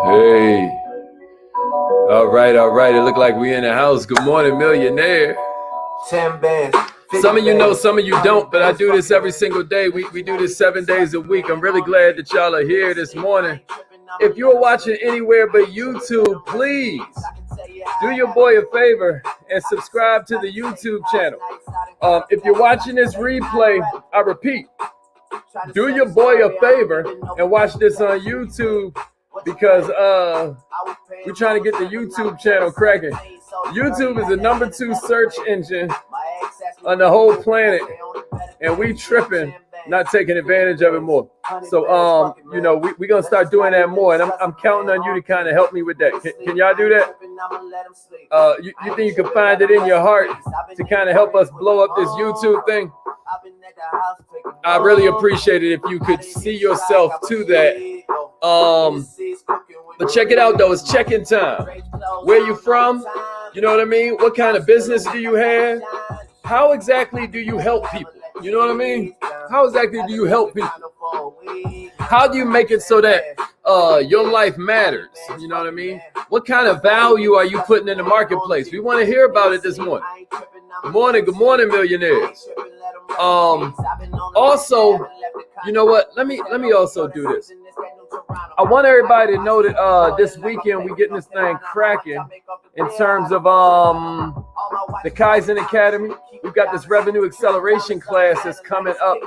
Hey. All right. It looked like we in the house. Good morning, millionaire. 10 bands. Some of you know, some of you don't, but I do this every single day. We do this 7 days a week. I'm really glad that y'all are here this morning. If you're watching anywhere but YouTube, please do your boy a favor and subscribe to the YouTube channel. If you're watching this replay, I repeat, do your boy a favor and watch this on YouTube, because we're trying to get the YouTube channel cracking. YouTube is the #2 search engine on the whole planet, and we tripping, not taking advantage of it more. So we're gonna start doing that more, and I'm counting on you to kind of help me with that. Can y'all do that? You think you can find it in your heart to kind of help us blow up this YouTube thing? I really appreciate it if you could see yourself to that. But check it out though, it's check-in time. Where you from? You know what I mean? What kind of business do you have? How exactly do you help people? You know what I mean? How exactly do you help people? How do you make it so that your life matters? You know what I mean? What kind of value are you putting in the marketplace? We want to hear about it this morning. Good morning, millionaires. Also, you know what? Let me also do this. I want everybody to know that this weekend we getting this thing cracking in terms of the Kaizen Academy. We've got this revenue acceleration class that's coming up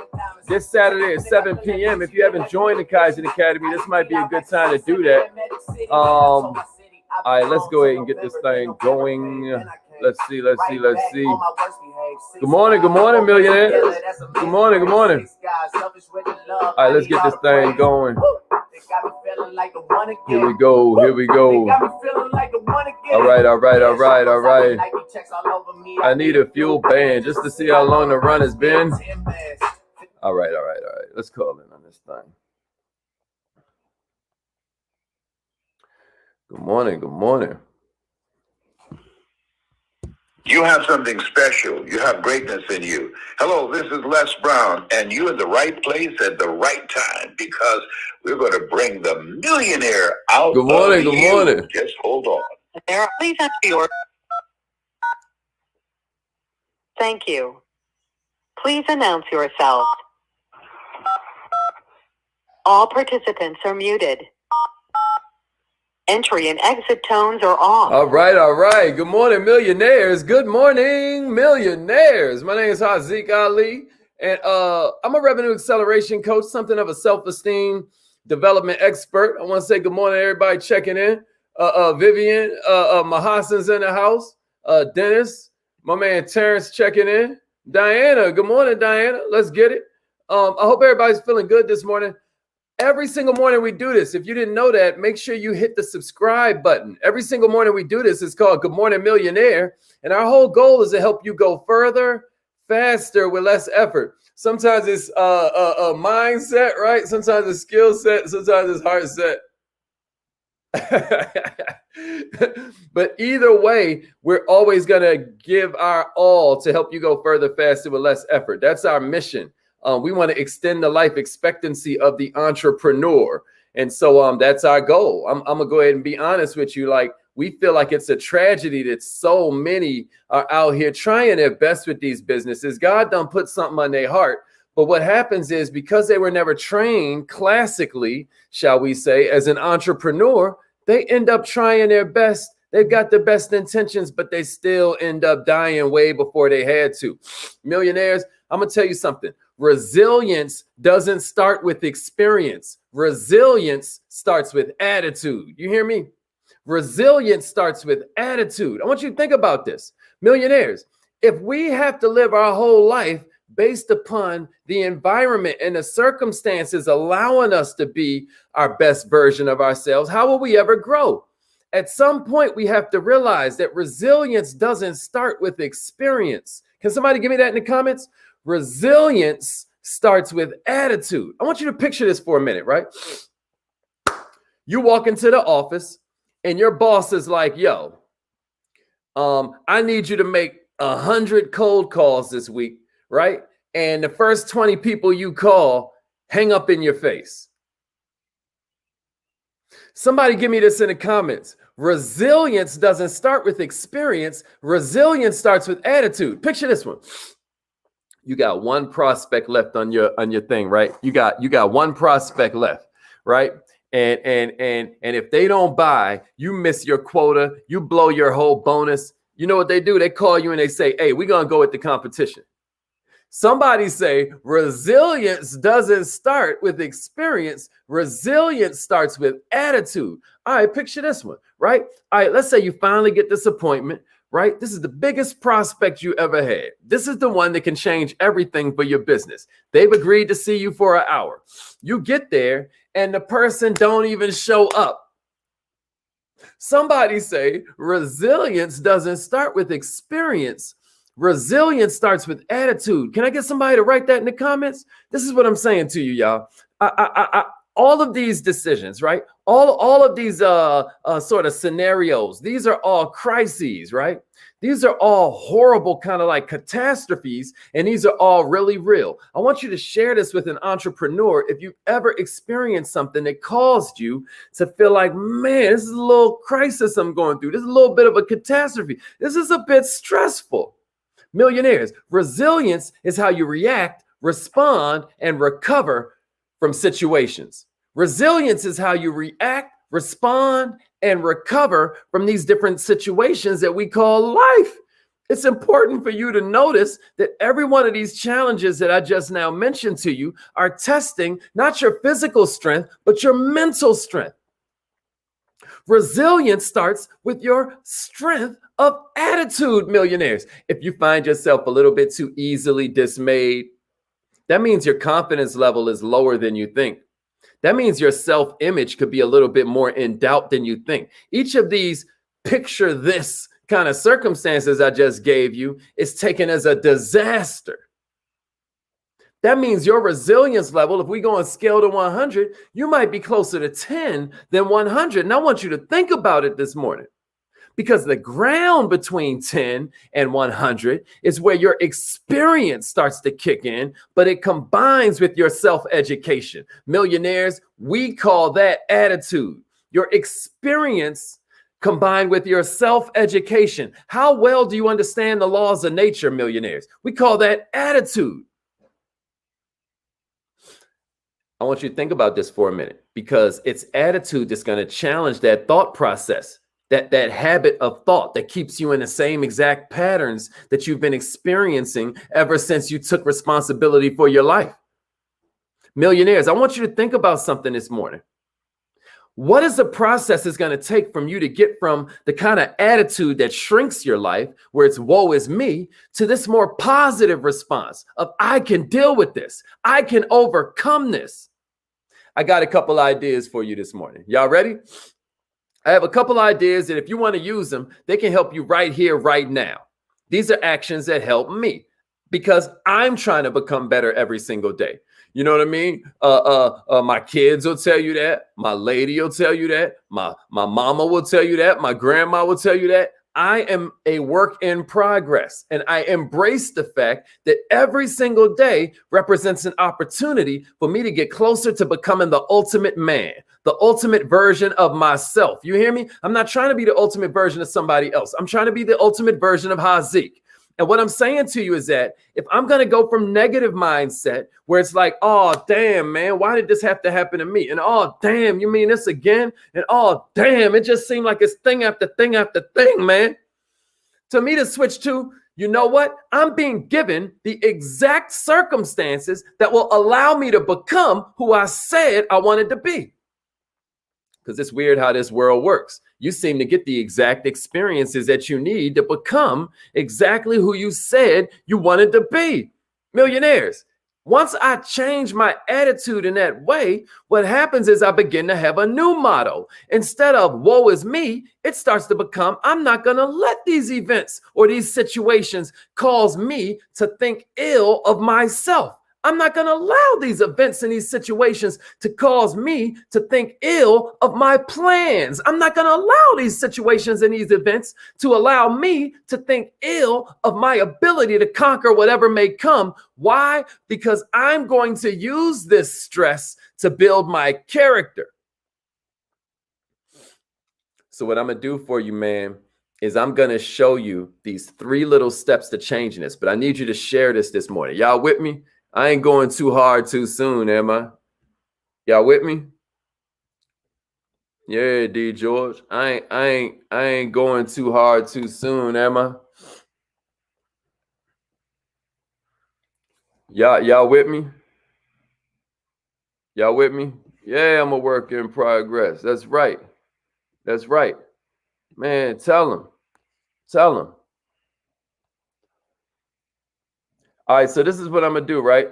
this Saturday at 7 p.m. If you haven't joined the Kaizen Academy, this might be a good time to do that. All right, let's go ahead and get this thing going. Let's see. Good morning, millionaire. Good morning. All right, let's get this thing going. Here we go. All right. I need a fuel band just to see how long the run has been. All right. Let's call in on this thing. Good morning. You have something special. You have greatness in you. Hello, this is Les Brown, and you're in the right place at the right time, because we're going to bring the millionaire out. Good morning. Just hold on. Please enter your... Thank you. Please announce yourself. All participants are muted. Entry and exit tones are off. All right. Good morning, millionaires. Good morning, millionaires. My name is Haziq Ali, and I'm a revenue acceleration coach, something of a self-esteem development expert. I want to say good morning to everybody checking in. Vivian, Mahassan's in the house. Dennis, my man Terrence checking in. Diana, good morning, Diana. Let's get it. I hope everybody's feeling good this morning. Every single morning we do this. If you didn't know that, make sure you hit the subscribe button. Every single morning we do this. It's called Good Morning Millionaire. And our whole goal is to help you go further, faster, with less effort. Sometimes it's a mindset, right? Sometimes it's skill set. Sometimes it's heart set. But either way, we're always going to give our all to help you go further, faster, with less effort. That's our mission. We want to extend the life expectancy of the entrepreneur. And so that's our goal. I'm going to go ahead and be honest with you. Like, we feel like it's a tragedy that so many are out here trying their best with these businesses. God done put something on their heart. But what happens is, because they were never trained classically, shall we say, as an entrepreneur, they end up trying their best. They've got the best intentions, but they still end up dying way before they had to. Millionaires, I'm going to tell you something. Resilience doesn't start with experience. Resilience starts with attitude. You hear me? Resilience starts with attitude. I want you to think about this. Millionaires, if we have to live our whole life based upon the environment and the circumstances allowing us to be our best version of ourselves, how will we ever grow? At some point, we have to realize that resilience doesn't start with experience. Can somebody give me that in the comments? Resilience starts with attitude. I want you to picture this for a minute, right? You walk into the office and your boss is like, yo, I need you to make 100 cold calls this week, right? And the first 20 people you call hang up in your face. Somebody give me this in the comments. Resilience doesn't start with experience. Resilience starts with attitude. Picture this one. You got one prospect left on your thing, right? You got one prospect left, right? And if they don't buy, you miss your quota, you blow your whole bonus. You know what they do? They call you and they say, hey, we're going to go with the competition. Somebody say resilience doesn't start with experience. Resilience starts with attitude. All right, picture this one, right? All right, let's say you finally get this appointment, right? This is the biggest prospect you ever had. This is the one that can change everything for your business. They've agreed to see you for an hour. You get there and the person don't even show up. Somebody say resilience doesn't start with experience. Resilience starts with attitude. Can I get somebody to write that in the comments? This is what I'm saying to you, y'all. All of these decisions, right? All of these sort of scenarios, these are all crises, right? These are all horrible kind of like catastrophes, and these are all really real. I want you to share this with an entrepreneur if you've ever experienced something that caused you to feel like, man, this is a little crisis I'm going through. This is a little bit of a catastrophe. This is a bit stressful. Millionaires, resilience is how you react, respond, and recover from situations. Resilience is how you react, respond, and recover from these different situations that we call life. It's important for you to notice that every one of these challenges that I just now mentioned to you are testing not your physical strength, but your mental strength. Resilience starts with your strength of attitude, millionaires. If you find yourself a little bit too easily dismayed, that means your confidence level is lower than you think. That means your self-image could be a little bit more in doubt than you think. Each of these picture this kind of circumstances I just gave you is taken as a disaster. That means your resilience level, if we go on scale to 100, you might be closer to 10 than 100. And I want you to think about it this morning. Because the ground between 10 and 100 is where your experience starts to kick in, but it combines with your self-education. Millionaires, we call that attitude. Your experience combined with your self-education. How well do you understand the laws of nature, millionaires? We call that attitude. I want you to think about this for a minute, because it's attitude that's going to challenge that thought process. That habit of thought that keeps you in the same exact patterns that you've been experiencing ever since you took responsibility for your life. Millionaires, I want you to think about something this morning. What is the process it's going to take from you to get from the kind of attitude that shrinks your life, where it's woe is me, to this more positive response of I can deal with this. I can overcome this. I got a couple ideas for you this morning. Y'all ready? I have a couple ideas that if you want to use them, they can help you right here, right now. These are actions that help me because I'm trying to become better every single day. You know what I mean? My kids will tell you that. My lady will tell you that. My mama will tell you that. My grandma will tell you that. I am a work in progress, and I embrace the fact that every single day represents an opportunity for me to get closer to becoming the ultimate man, the ultimate version of myself. You hear me? I'm not trying to be the ultimate version of somebody else. I'm trying to be the ultimate version of Hazik. And what I'm saying to you is that if I'm going to go from negative mindset where it's like, oh, damn, man, why did this have to happen to me? And oh, damn, you mean this again? And oh, damn, it just seemed like it's thing after thing after thing, man. To me to switch to, you know what? I'm being given the exact circumstances that will allow me to become who I said I wanted to be. Because it's weird how this world works. You seem to get the exact experiences that you need to become exactly who you said you wanted to be. Millionaires, once I change my attitude in that way, what happens is I begin to have a new motto. Instead of woe is me, it starts to become I'm not going to let these events or these situations cause me to think ill of myself. I'm not going to allow these events and these situations to cause me to think ill of my plans. I'm not going to allow these situations and these events to allow me to think ill of my ability to conquer whatever may come. Why? Because I'm going to use this stress to build my character. So what I'm going to do for you, man, is I'm going to show you these 3 little steps to changing this. But I need you to share this morning. Y'all with me? I ain't going too hard too soon, am I? Y'all with me? Yeah, D George. I ain't going too hard too soon, am I? Y'all with me? Y'all with me? Yeah, I'm a work in progress. That's right. That's right. Man, tell them. Tell them. All right, so this is what I'm going to do, right?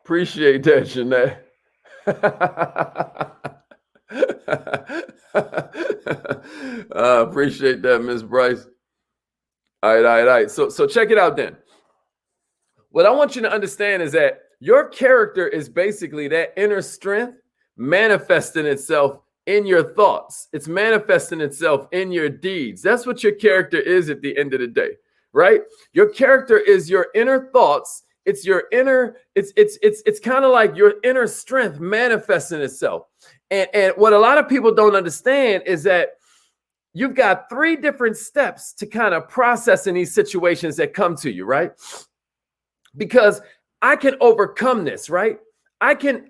Appreciate that, Jeanette. Appreciate that, Miss Bryce. All right. So check it out then. What I want you to understand is that your character is basically that inner strength manifesting itself in your thoughts. It's manifesting itself in your deeds. That's what your character is at the end of the day, right? Your character is your inner thoughts. It's your inner, it's kind of like your inner strength manifesting itself. And what a lot of people don't understand is that you've got 3 different steps to kind of process in these situations that come to you, right? Because I can overcome this, right? I can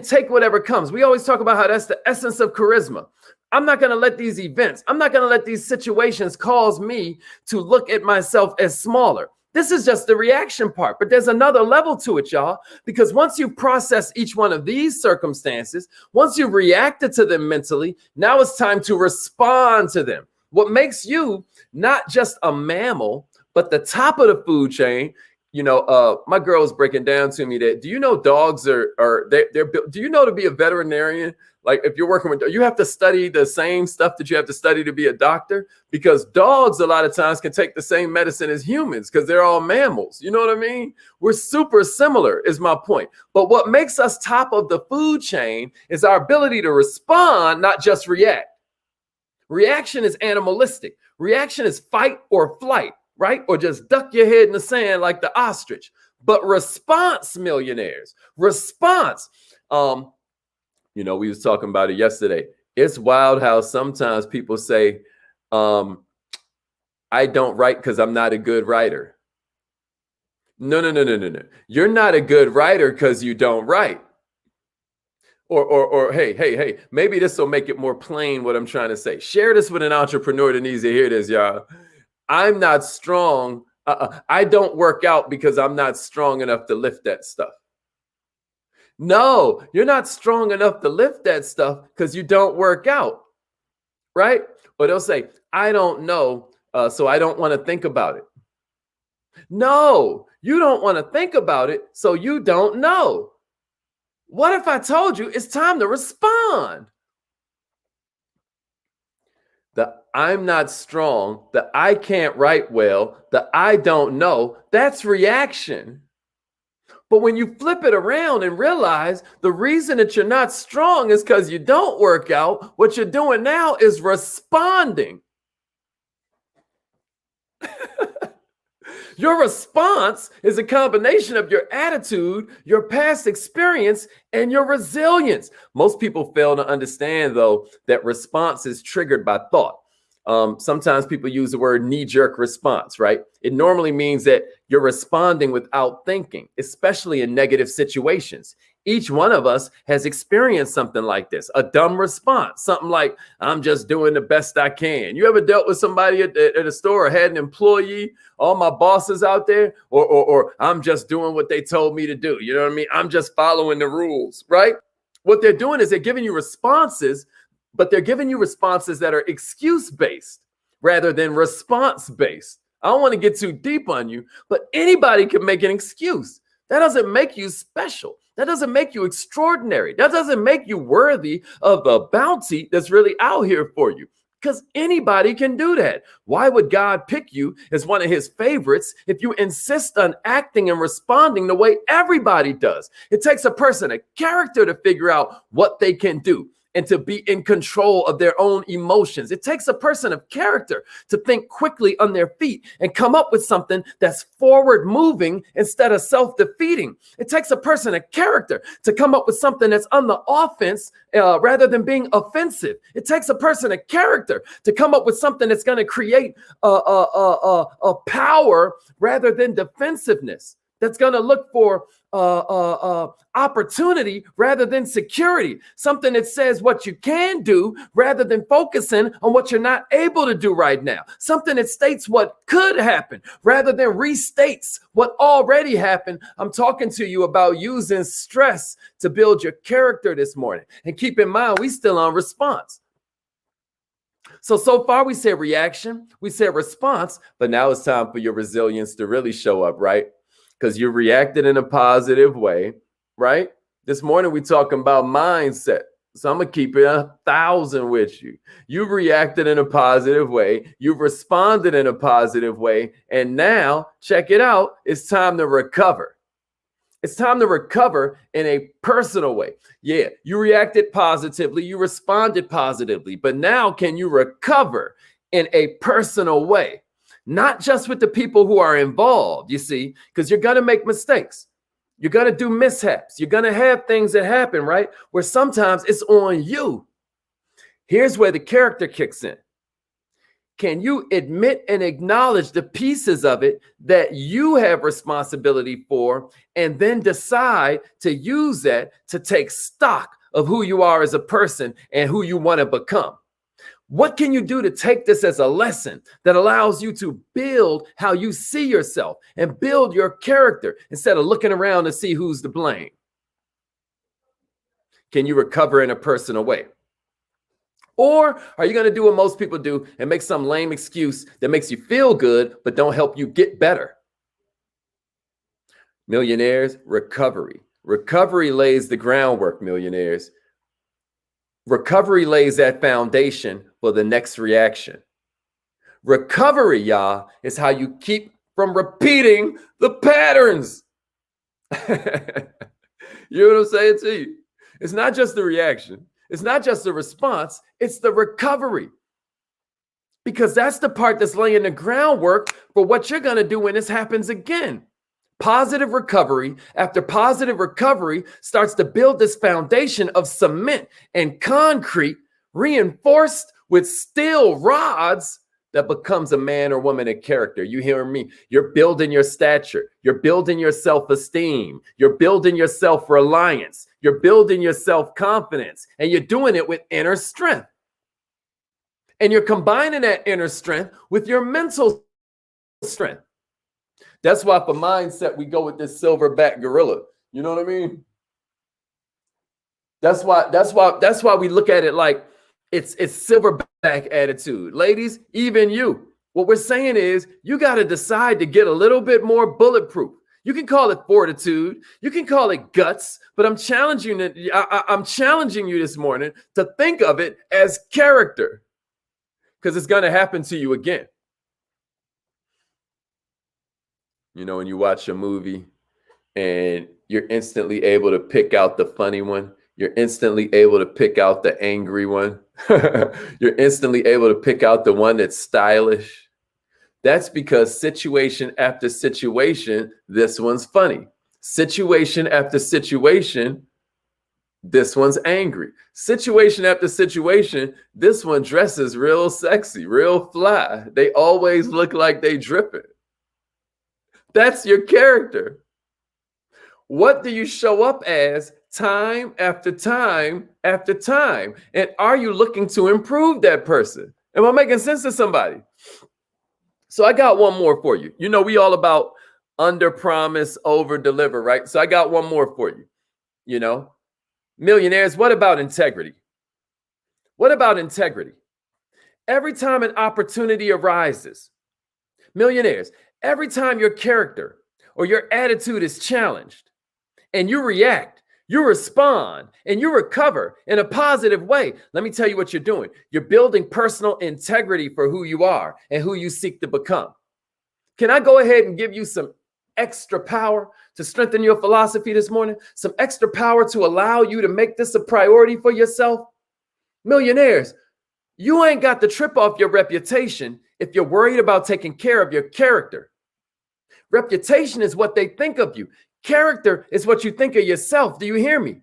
take whatever comes. We always talk about how that's the essence of charisma. I'm not going to let these events, I'm not going to let these situations cause me to look at myself as smaller. This is just the reaction part, but there's another level to it, y'all, because once you process each one of these circumstances, once you've reacted to them mentally, now it's time to respond to them. What makes you not just a mammal, but the top of the food chain. You know, my girl was breaking down to me that, do you know dogs they're do you know to be a veterinarian? Like if you're working with, you have to study the same stuff that you have to study to be a doctor, because dogs a lot of times can take the same medicine as humans because they're all mammals. You know what I mean? We're super similar is my point. But what makes us top of the food chain is our ability to respond, not just react. Reaction is animalistic. Reaction is fight or flight, right? Or just duck your head in the sand like the ostrich. But response, millionaires, response. You know, we was talking about it yesterday. It's wild how sometimes people say, I don't write because I'm not a good writer. No. You're not a good writer because you don't write. Or hey, maybe this will make it more plain what I'm trying to say. Share this with an entrepreneur that needs to hear this, y'all. I'm not strong. I don't work out because I'm not strong enough to lift that stuff. No, you're not strong enough to lift that stuff because you don't work out, right? Or they'll say, I don't know, so I don't want to think about it. No, you don't want to think about it, so you don't know. What if I told you it's time to respond? The I'm not strong, the I can't write well, the I don't know, that's reaction. But when you flip it around and realize the reason that you're not strong is because you don't work out, what you're doing now is responding. Your response is a combination of your attitude, your past experience, and your resilience. Most people fail to understand, though, that response is triggered by thought. Sometimes people use the word knee-jerk response, right? It normally means that you're responding without thinking, especially in negative situations. Each one of us has experienced something like this, a dumb response, something like, I'm just doing the best I can. You ever dealt with somebody at a store or had an employee, all my bosses out there, or I'm just doing what they told me to do. You know what I mean? I'm just following the rules, right? What they're doing is they're giving you responses, but they're giving you responses that are excuse-based rather than response-based. I don't want to get too deep on you, but anybody can make an excuse. That doesn't make you special. That doesn't make you extraordinary. That doesn't make you worthy of the bounty that's really out here for you, because anybody can do that. Why would God pick you as one of his favorites if you insist on acting and responding the way everybody does? It takes a person, a character, to figure out what they can do. and to be in control of their own emotions. It takes a person of character to think quickly on their feet and come up with something that's forward moving instead of self-defeating. It takes a person of character to come up with something that's on the offense rather than being offensive. It takes a person of character to come up with something that's going to create a power rather than defensiveness. That's going to look for opportunity rather than security. Something that says what you can do rather than focusing on what you're not able to do right now. Something that states what could happen rather than restates what already happened. I'm talking to you about using stress to build your character this morning. And keep in mind, we still on response. So far we said reaction, we said response, but now it's time for your resilience to really show up, right? Because you reacted in a positive way, right? This morning we talking about mindset. So I'm going to keep it 1,000 with you. You reacted in a positive way. You've responded in a positive way. And now, check it out, it's time to recover. It's time to recover in a personal way. Yeah, you reacted positively. You responded positively. But now can you recover in a personal way? Not just with the people who are involved, you see, because you're going to make mistakes. You're going to do mishaps. You're going to have things that happen, right? Where sometimes it's on you. Here's where the character kicks in. Can you admit and acknowledge the pieces of it that you have responsibility for, and then decide to use that to take stock of who you are as a person and who you want to become? What can you do to take this as a lesson that allows you to build how you see yourself and build your character instead of looking around to see who's to blame? Can you recover in a personal way? Or are you going to do what most people do and make some lame excuse that makes you feel good but don't help you get better? Millionaires, recovery. Recovery lays the groundwork, millionaires. Recovery lays that foundation for the next reaction. Recovery, y'all, is how you keep from repeating the patterns. You know what I'm saying to you? It's not just the reaction. It's not just the response. It's the recovery. Because that's the part that's laying the groundwork for what you're going to do when this happens again. Positive recovery after positive recovery starts to build this foundation of cement and concrete reinforced with steel rods that becomes a man or woman of character. You hear me? You're building your stature. You're building your self-esteem. You're building your self-reliance. You're building your self-confidence. And you're doing it with inner strength. And you're combining that inner strength with your mental strength. That's why for mindset, we go with this silverback gorilla. You know what I mean? That's why we look at it like it's silverback attitude. Ladies, even you. What we're saying is you got to decide to get a little bit more bulletproof. You can call it fortitude. You can call it guts, but I'm challenging you this morning to think of it as character, because it's going to happen to you again. You know, when you watch a movie and you're instantly able to pick out the funny one, you're instantly able to pick out the angry one, you're instantly able to pick out the one that's stylish. That's because situation after situation, this one's funny. Situation after situation, this one's angry. Situation after situation, this one dresses real sexy, real fly. They always look like they dripping. That's your character. What do you show up as time after time after time? And are you looking to improve that person? Am I making sense to somebody? So I got one more for you. You know, we all about under promise, over deliver, right? So I got one more for you. You know, millionaires, what about integrity? What about integrity? Every time an opportunity arises, millionaires, every time your character or your attitude is challenged and you react, you respond, and you recover in a positive way, let me tell you what you're doing. You're building personal integrity for who you are and who you seek to become. Can I go ahead and give you some extra power to strengthen your philosophy this morning? Some extra power to allow you to make this a priority for yourself? Millionaires, you ain't got to trip off your reputation if you're worried about taking care of your character. Reputation is what they think of you. Character is what you think of yourself. Do you hear me?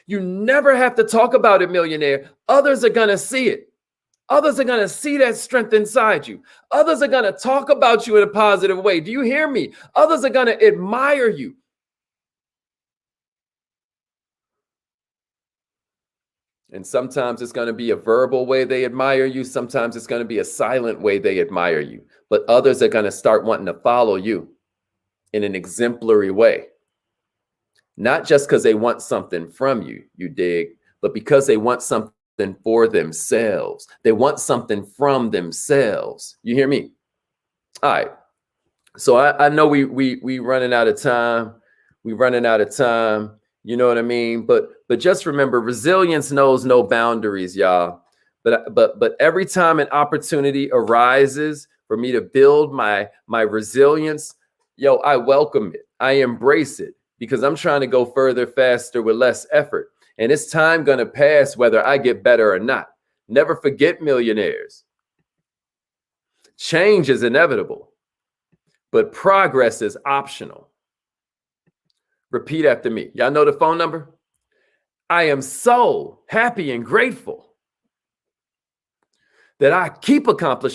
You never have to talk about it, millionaire. Others are going to see it. Others are going to see that strength inside you. Others are going to talk about you in a positive way. Do you hear me? Others are going to admire you. And sometimes it's going to be a verbal way they admire you. Sometimes it's going to be a silent way they admire you. But others are going to start wanting to follow you in an exemplary way. Not just because they want something from you, you dig, but because they want something for themselves. They want something from themselves. You hear me? All right. So I know we running out of time. We running out of time. You know what I mean? But just remember, resilience knows no boundaries, y'all. But every time an opportunity arises for me to build my resilience, yo, I welcome it. I embrace it because I'm trying to go further, faster with less effort. And it's time going to pass whether I get better or not. Never forget, millionaires. Change is inevitable, but progress is optional. Repeat after me. Y'all know the phone number? I am so happy and grateful that I keep accomplishing